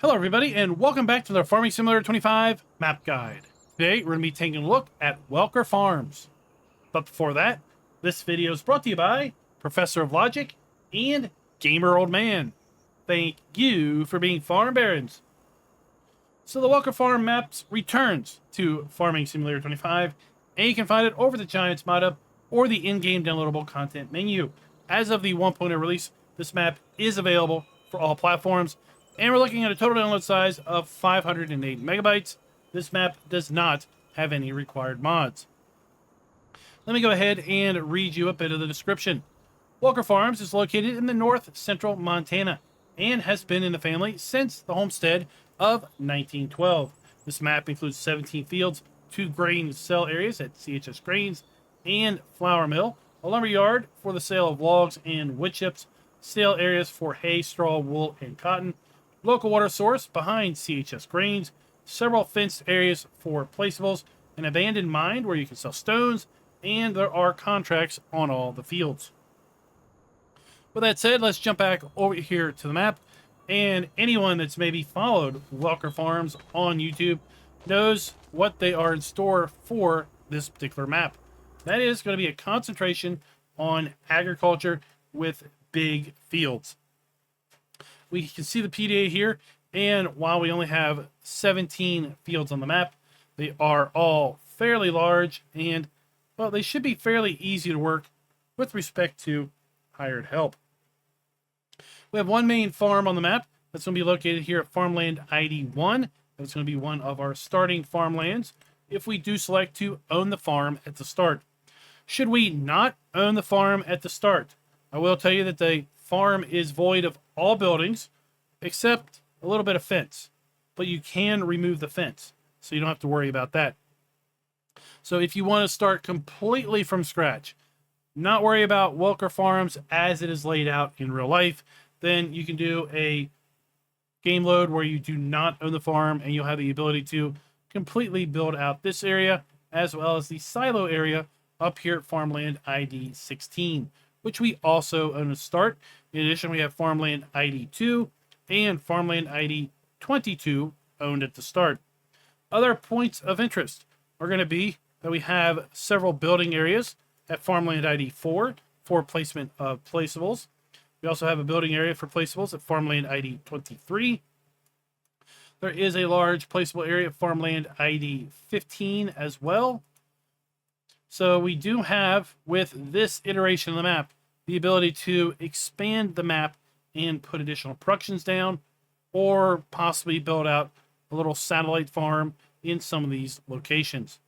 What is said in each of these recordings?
Hello everybody, and welcome back to the Farming Simulator 25 map guide. Today we're going to be taking a look at Welker Farms. But before that, this video is brought to you by Professor of Logic and Gamer Old Man. Thank you for being farm barons. So the Welker Farm maps returns to Farming Simulator 25, and you can find it over the Giants mod up or the in-game downloadable content menu. As of the 1.0 release, this map is available for all platforms, and we're looking at a total download size of 508 megabytes. This map does not have any required mods. Let me go ahead and read you a bit of the description. Welker Farms is located in the north central Montana and has been in the family since the homestead of 1912. This map includes 17 fields, 2 grain sale areas at Chs Grains and flour mill, a lumber yard for the sale of logs and wood chips, sale areas for hay, straw, wool, and cotton, local water source behind Chs Grains, several fenced areas for placeables, an abandoned mine where you can sell stones, and there are contracts on all the fields. With that said, let's jump back over here to the map. And anyone that's maybe followed Welker Farms on YouTube knows what they are in store for this particular map. That is going to be a concentration on agriculture with big fields. We can see the PDA here, and while we only have 17 fields on the map, they are all fairly large, and well, they should be fairly easy to work with respect to hired help. We have one main farm on the map that's going to be located here at Farmland ID 1. That's going to be one of our starting farmlands if we do select to own the farm at the start. Should we not own the farm at the start, I will tell you that the farm is void of all buildings except a little bit of fence, but you can remove the fence, so you don't have to worry about that. So if you want to start completely from scratch, not worry about Welker Farms as it is laid out in real life, then you can do a game load where you do not own the farm, and you'll have the ability to completely build out this area as well as the silo area up here at Farmland ID 16, which we also own to start. In addition, we have Farmland ID 2 and Farmland ID 22 owned at the start. Other points of interest are going to be that we have several building areas at Farmland ID 4 for placement of placeables. We also have a building area for placeables at Farmland ID 23. There is a large placeable area at Farmland ID 15 as well. So we do have, with this iteration of the map, the ability to expand the map and put additional productions down, or possibly build out a little satellite farm in some of these locations.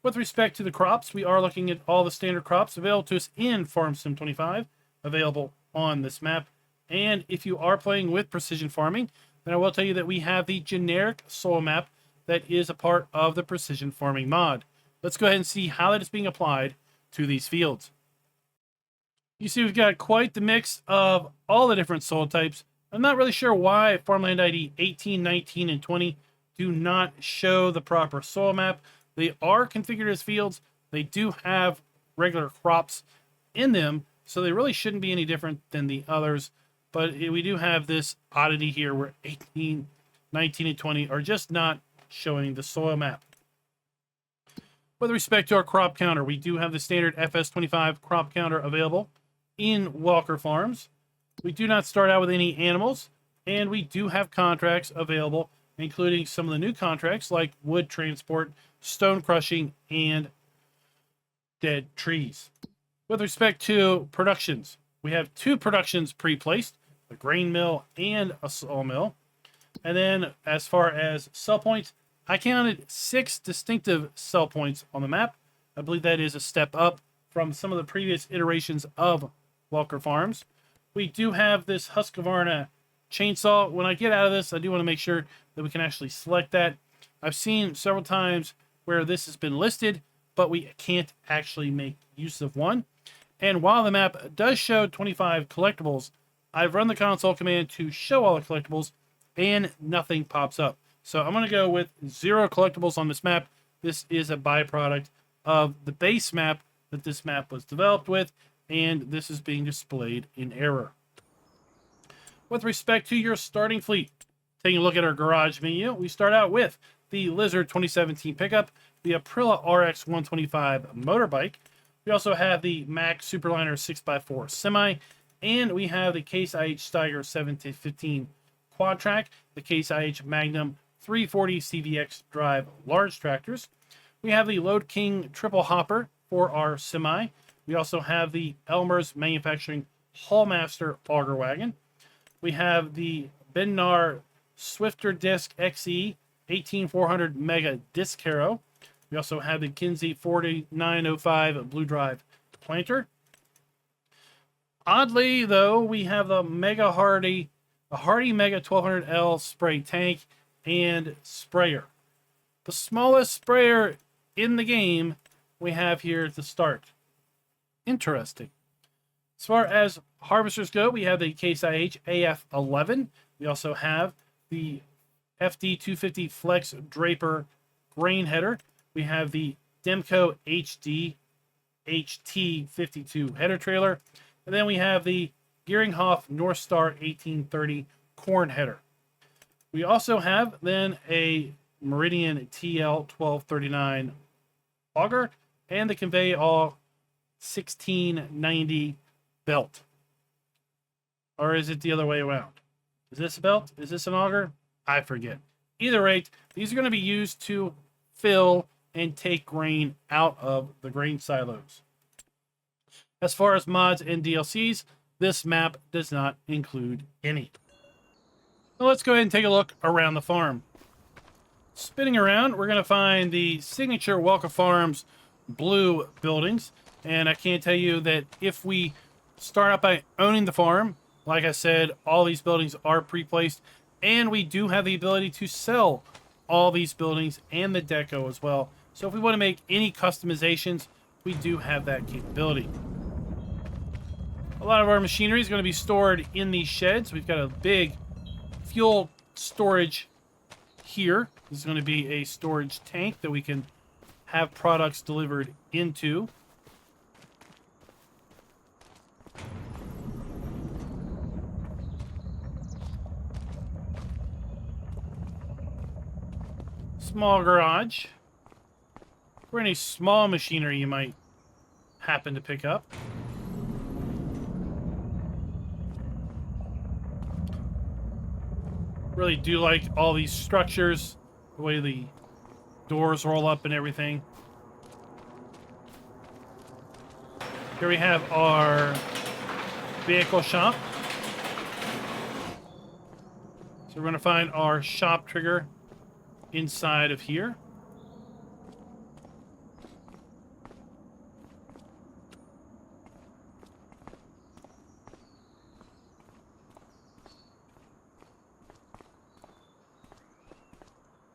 With respect to the crops, we are looking at all the standard crops available to us in Farm Sim 25, available on this map. And if you are playing with precision farming, then I will tell you that we have the generic soil map that is a part of the precision farming mod. Let's go ahead and see how that is being applied to these fields. You see we've got quite the mix of all the different soil types. I'm not really sure why Farmland ID 18, 19, and 20 do not show the proper soil map. They are configured as fields. They do have regular crops in them, so they really shouldn't be any different than the others. But we do have this oddity here where 18, 19, and 20 are just not showing the soil map. With respect to our crop counter, we do have the standard FS25 crop counter available in Welker Farms. We do not start out with any animals, and we do have contracts available, including some of the new contracts like wood transport, stone crushing, and dead trees. With respect to productions, we have 2 productions pre-placed, a grain mill and a sawmill. And then as far as sell points, I counted 6 distinctive sell points on the map. I believe that is a step up from some of the previous iterations of Welker Farms. We do have this Husqvarna chainsaw. When I get out of this, I do want to make sure that we can actually select that. I've seen several times where this has been listed, but we can't actually make use of one. And while the map does show 25 collectibles, I've run the console command to show all the collectibles, and nothing pops up. So I'm going to go with 0 collectibles on this map. This is a byproduct of the base map that this map was developed with, and this is being displayed in error. With respect to your starting fleet, Taking a look at our garage menu, we start out with the Lizard 2017 pickup, the Aprilia RX 125 motorbike. We also have the Mack Superliner 6x4 semi, and we have the Case IH Steiger 7-15 quad track, the Case IH Magnum 340 CVX drive large tractors. We have the Load King triple hopper for our semi. We also have the Elmer's Manufacturing Hallmaster auger wagon. We have the Bednar Swifter Disc XE 18400 Mega Disc Harrow. We also have the Kinsey 4905 Blue Drive planter. Oddly, though, we have the Hardy Mega 1200L spray tank and sprayer. The smallest sprayer in the game we have here at the start. Interesting. As far as harvesters go, we have the Case IH AF11. We also have the FD250 Flex Draper grain header. We have the Demco HD HT52 header trailer. And then we have the Geringhoff Northstar 1830 corn header. We also have then a Meridian TL 1239 auger and the Convey All 1690 belt. Or is it the other way around? Is this a belt? Is this an auger? I forget. Either rate, these are going to be used to fill and take grain out of the grain silos. As far as mods and DLCs, this map does not include any. Now let's go ahead and take a look around the farm. Spinning around, we're going to find the signature Welker Farms blue buildings. And I can't tell you that if we start out by owning the farm, like I said, all these buildings are pre-placed, and we do have the ability to sell all these buildings and the deco as well. So if we want to make any customizations, we do have that capability. A lot of our machinery is going to be stored in these sheds. We've got a big fuel storage here. This is going to be a storage tank that we can have products delivered into. Small garage for any small machinery you might happen to pick up. Really do like all these structures, the way the doors roll up and everything. Here we have our vehicle shop. So we're going to find our shop trigger inside of here.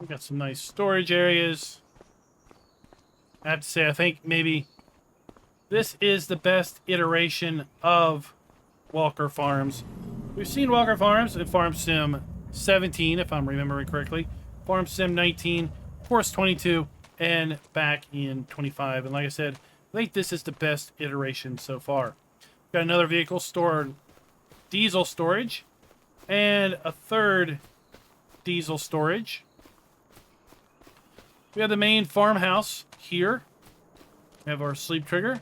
We've got some nice storage areas. I have to say, I think maybe this is the best iteration of Welker Farms. We've seen Welker Farms in Farm Sim 17, if I'm remembering correctly. Farm Sim 19, Force 22, and back in 25. And like I said, I think this is the best iteration so far. Got another vehicle stored, diesel storage, and a third diesel storage. We have the main farmhouse here. We have our sleep trigger.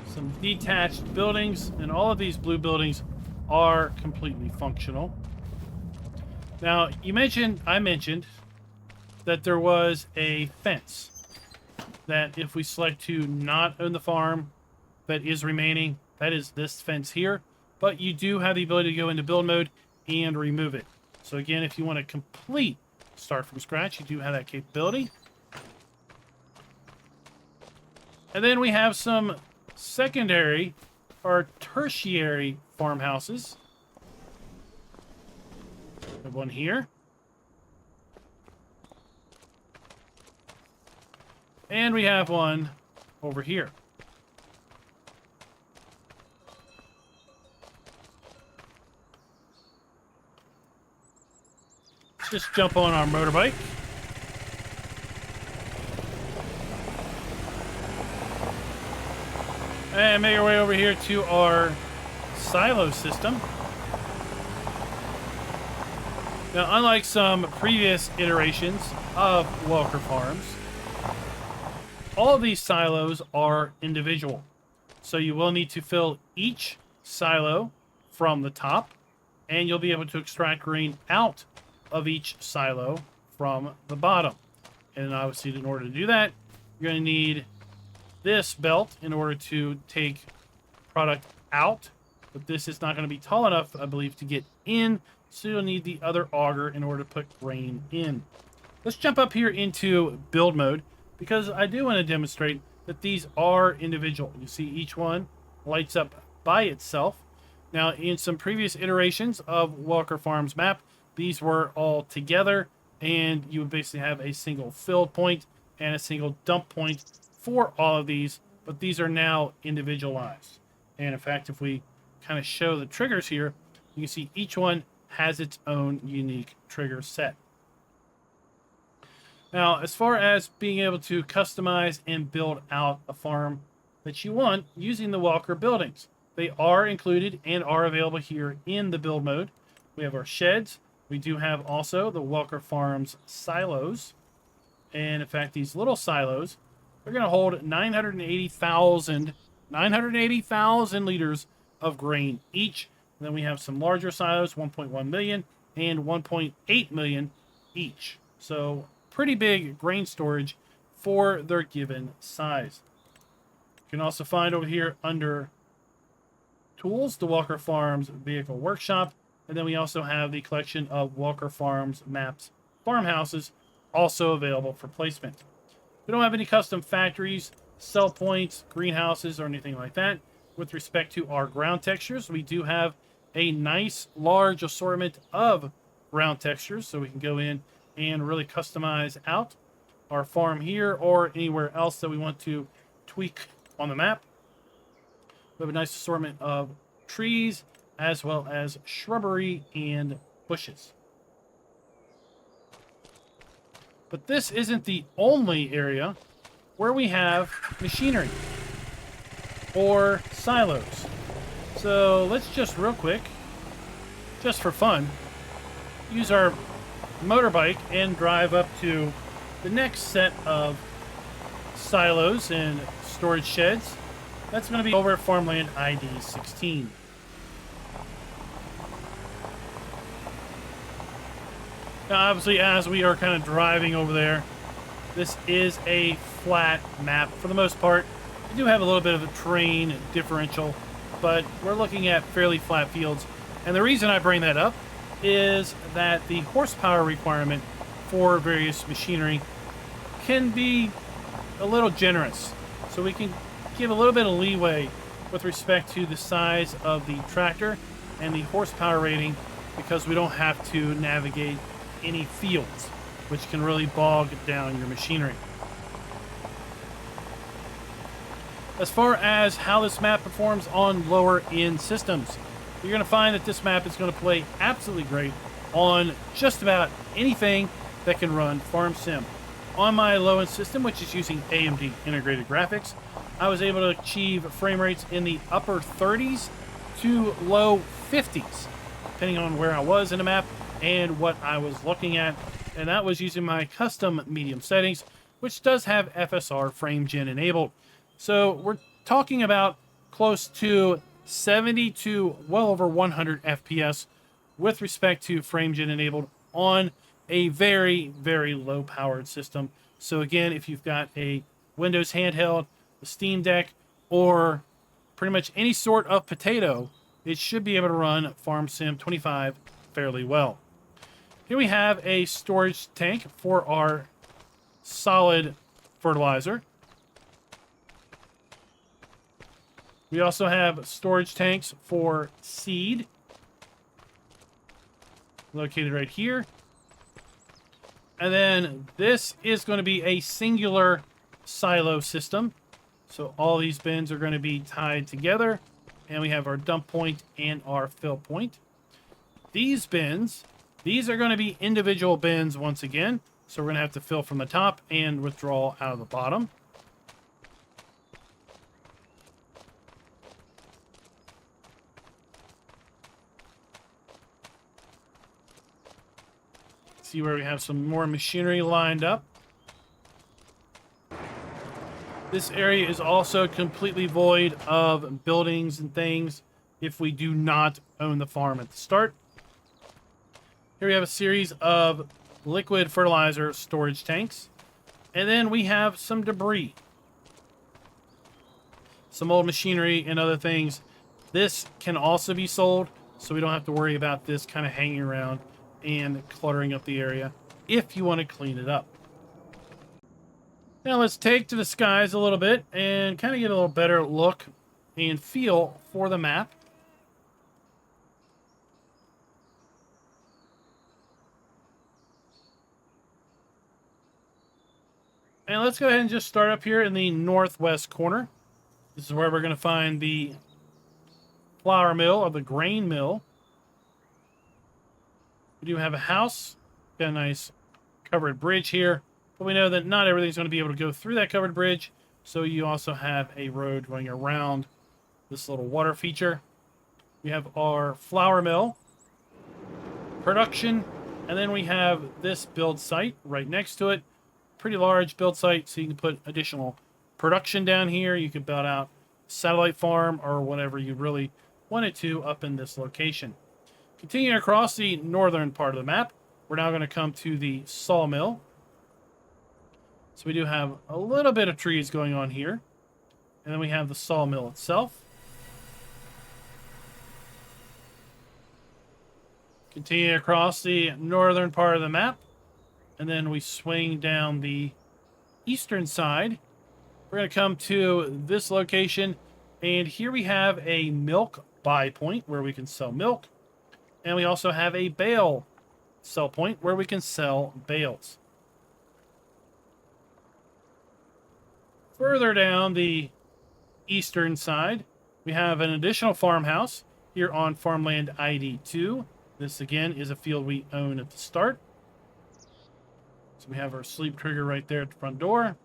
Some detached buildings, and all of these blue buildings are completely functional. Now, I mentioned that there was a fence that if we select to not own the farm that is remaining, that is this fence here, but you do have the ability to go into build mode and remove it. So again, if you want to complete start from scratch, you do have that capability. And then we have some secondary or tertiary farmhouses. We have one here. And we have one over here. Let's just jump on our motorbike. And make our way over here to our silo system. Now, unlike some previous iterations of Welker Farms, all of these silos are individual. So you will need to fill each silo from the top, and you'll be able to extract grain out of each silo from the bottom. And obviously, in order to do that, you're going to need this belt in order to take product out. But this is not going to be tall enough, I believe, to get in. So you'll need the other auger in order to put grain in. Let's jump up here into build mode, because I do want to demonstrate that these are individual. You see each one lights up by itself. Now, in some previous iterations of Welker Farms map, these were all together, and you would basically have a single fill point and a single dump point for all of these, but these are now individualized. And in fact, if we kind of show the triggers here, you can see each one has its own unique trigger set. Now, as far as being able to customize and build out a farm that you want using the Welker buildings, they are included and are available here in the build mode. We have our sheds. We do have also the Welker Farms silos. And in fact, these little silos are going to hold 980,000 liters of grain each. And then we have some larger silos, 1.1 million and 1.8 million each. So pretty big grain storage for their given size. You can also find over here under tools, the Welker Farms vehicle workshop. And then we also have the collection of Welker Farms maps farmhouses, also available for placement. We don't have any custom factories, sell points, greenhouses, or anything like that. With respect to our ground textures, we do have a nice large assortment of ground textures, so we can go in and really customize out our farm here or anywhere else that we want to tweak on the map. We have a nice assortment of trees as well as shrubbery and bushes. But this isn't the only area where we have machinery or silos. So let's just real quick, just for fun, use our motorbike and drive up to the next set of silos and storage sheds. That's going to be over at Farmland ID 16. Now, obviously, as we are kind of driving over there, this is a flat map for the most part. We do have a little bit of a terrain differential, but we're looking at fairly flat fields. And the reason I bring that up is that the horsepower requirement for various machinery can be a little generous. So we can give a little bit of leeway with respect to the size of the tractor and the horsepower rating, because we don't have to navigate any fields, which can really bog down your machinery. As far as how this map performs on lower end systems, you're going to find that this map is going to play absolutely great on just about anything that can run Farm Sim. On my low end system, which is using AMD integrated graphics, I was able to achieve frame rates in the upper 30s to low 50s, depending on where I was in the map and what I was looking at. And that was using my custom medium settings, which does have FSR frame gen enabled. So we're talking about close to 70 to well over 100 FPS with respect to frame gen enabled on a very, very low powered system. So again, if you've got a Windows handheld, a Steam Deck, or pretty much any sort of potato, it should be able to run Farm Sim 25 fairly well. Here we have a storage tank for our solid fertilizer. We also have storage tanks for seed, located right here. And then this is going to be a singular silo system. So all these bins are going to be tied together. And we have our dump point and our fill point. These bins, these are going to be individual bins once again. So we're going to have to fill from the top and withdraw out of the bottom. See where we have some more machinery lined up. This area is also completely void of buildings and things if we do not own the farm at the start. Here we have a series of liquid fertilizer storage tanks. And then we have some debris. Some old machinery and other things. This can also be sold, so we don't have to worry about this kind of hanging around and cluttering up the area if you want to clean it up. Now let's take to the skies a little bit and kind of get a little better look and feel for the map. And let's go ahead and just start up here in the northwest corner. This is where we're going to find the flour mill or the grain mill. We do have a house, got a nice covered bridge here, but we know that not everything's going to be able to go through that covered bridge, so you also have a road going around this little water feature. We have our flour mill, production, and then we have this build site right next to it. Pretty large build site, so you can put additional production down here. You could build out a satellite farm or whatever you really wanted to up in this location. Continuing across the northern part of the map, we're now going to come to the sawmill. So we do have a little bit of trees going on here. And then we have the sawmill itself. Continue across the northern part of the map. And then we swing down the eastern side. We're going to come to this location. And here we have a milk buy point where we can sell milk. And we also have a bale sell point where we can sell bales. Further down the eastern side, we have an additional farmhouse here on farmland ID 2. This again is a field we own at the start. So we have our sleep trigger right there at the front door.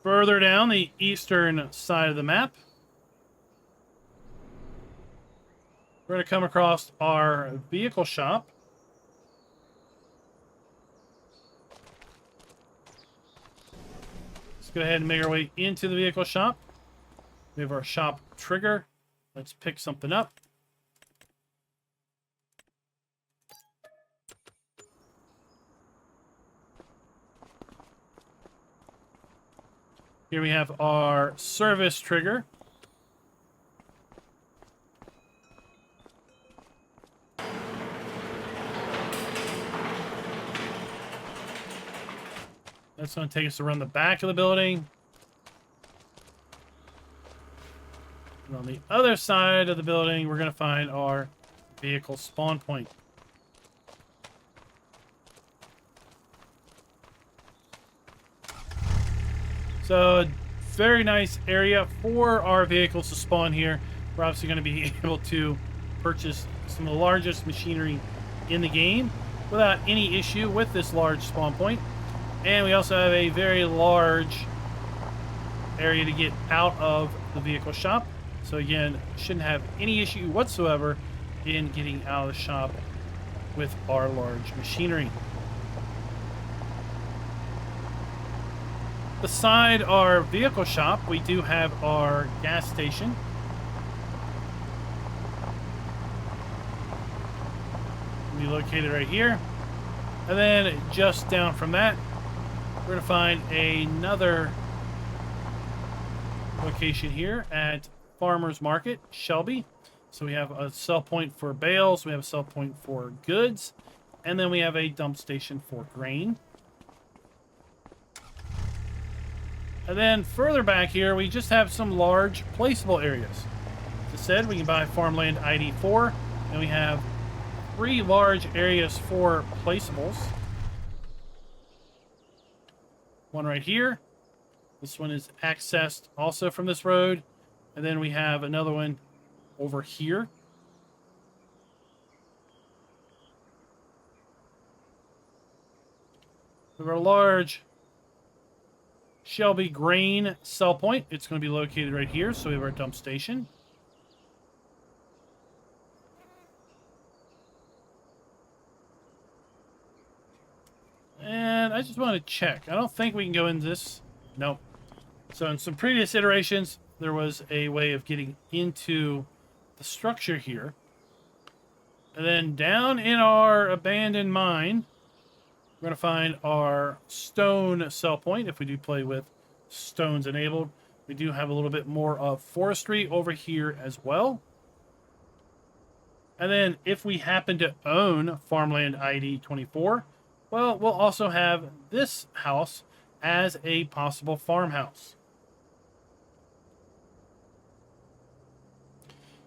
Further down the eastern side of the map, we're going to come across our vehicle shop. Let's go ahead and make our way into the vehicle shop. We have our shop trigger. Let's pick something up. Here we have our service trigger. That's going to take us around the back of the building. And on the other side of the building, we're going to find our vehicle spawn point. So, very nice area for our vehicles to spawn here. We're obviously going to be able to purchase some of the largest machinery in the game without any issue with this large spawn point. And we also have a very large area to get out of the vehicle shop. So again, shouldn't have any issue whatsoever in getting out of the shop with our large machinery. Beside our vehicle shop, we do have our gas station. It'll be located right here. And then just down from that, we're going to find another location here at Farmers Market, Shelby. So we have a sell point for bales, we have a sell point for goods, and then we have a dump station for grain. And then further back here, we just have some large placeable areas. As I said, we can buy farmland ID 4, and we have 3 large areas for placeables. One right here. This one is accessed also from this road. And then we have another one over here. We have a large Shelby grain sell point. It's going to be located right here. So we have our dump station. I just want to check. I don't think we can go into this. Nope. So in some previous iterations, there was a way of getting into the structure here. And then down in our abandoned mine, we're going to find our stone sell point. If we do play with stones enabled, we do have a little bit more of forestry over here as well. And then if we happen to own farmland ID 24, well, we'll also have this house as a possible farmhouse.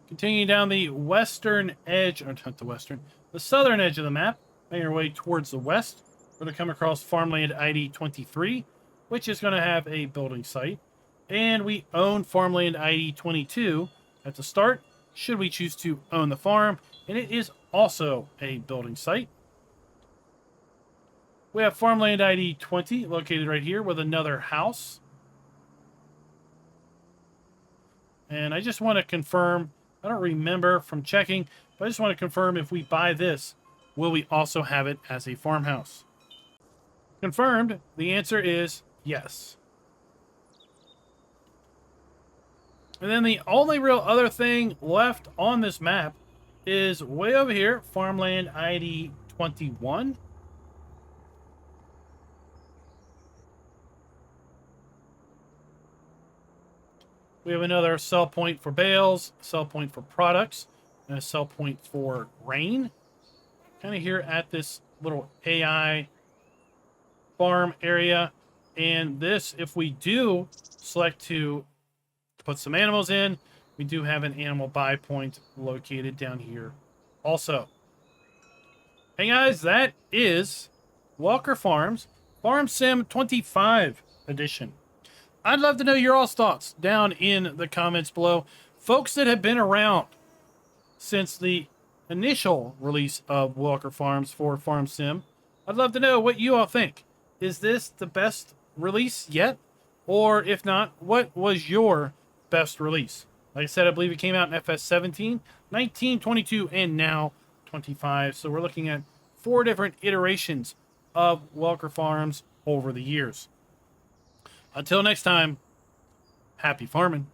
Continuing down the western edge, or not the western, the southern edge of the map, making our way towards the west, we're going to come across farmland ID 23, which is going to have a building site. And we own farmland ID 22 at the start, should we choose to own the farm, and it is also a building site. We have farmland ID 20 located right here with another house. And I just want to confirm, I don't remember from checking, but I just want to confirm if we buy this, will we also have it as a farmhouse? Confirmed, the answer is yes. And then the only real other thing left on this map is way over here, farmland ID 21. We have another sell point for bales, sell point for products, and a sell point for grain. Kind of here at this little AI farm area. And this, if we do select to put some animals in, we do have an animal buy point located down here also. Hey guys, that is Welker Farms Farm Sim 25 edition. I'd love to know your all's thoughts down in the comments below. Folks that have been around since the initial release of Welker Farms for Farm Sim, I'd love to know what you all think. Is this the best release yet? Or if not, what was your best release? Like I said, I believe it came out in FS 17, 19, 22, and now 25. So we're looking at 4 different iterations of Welker Farms over the years. Until next time, happy farming.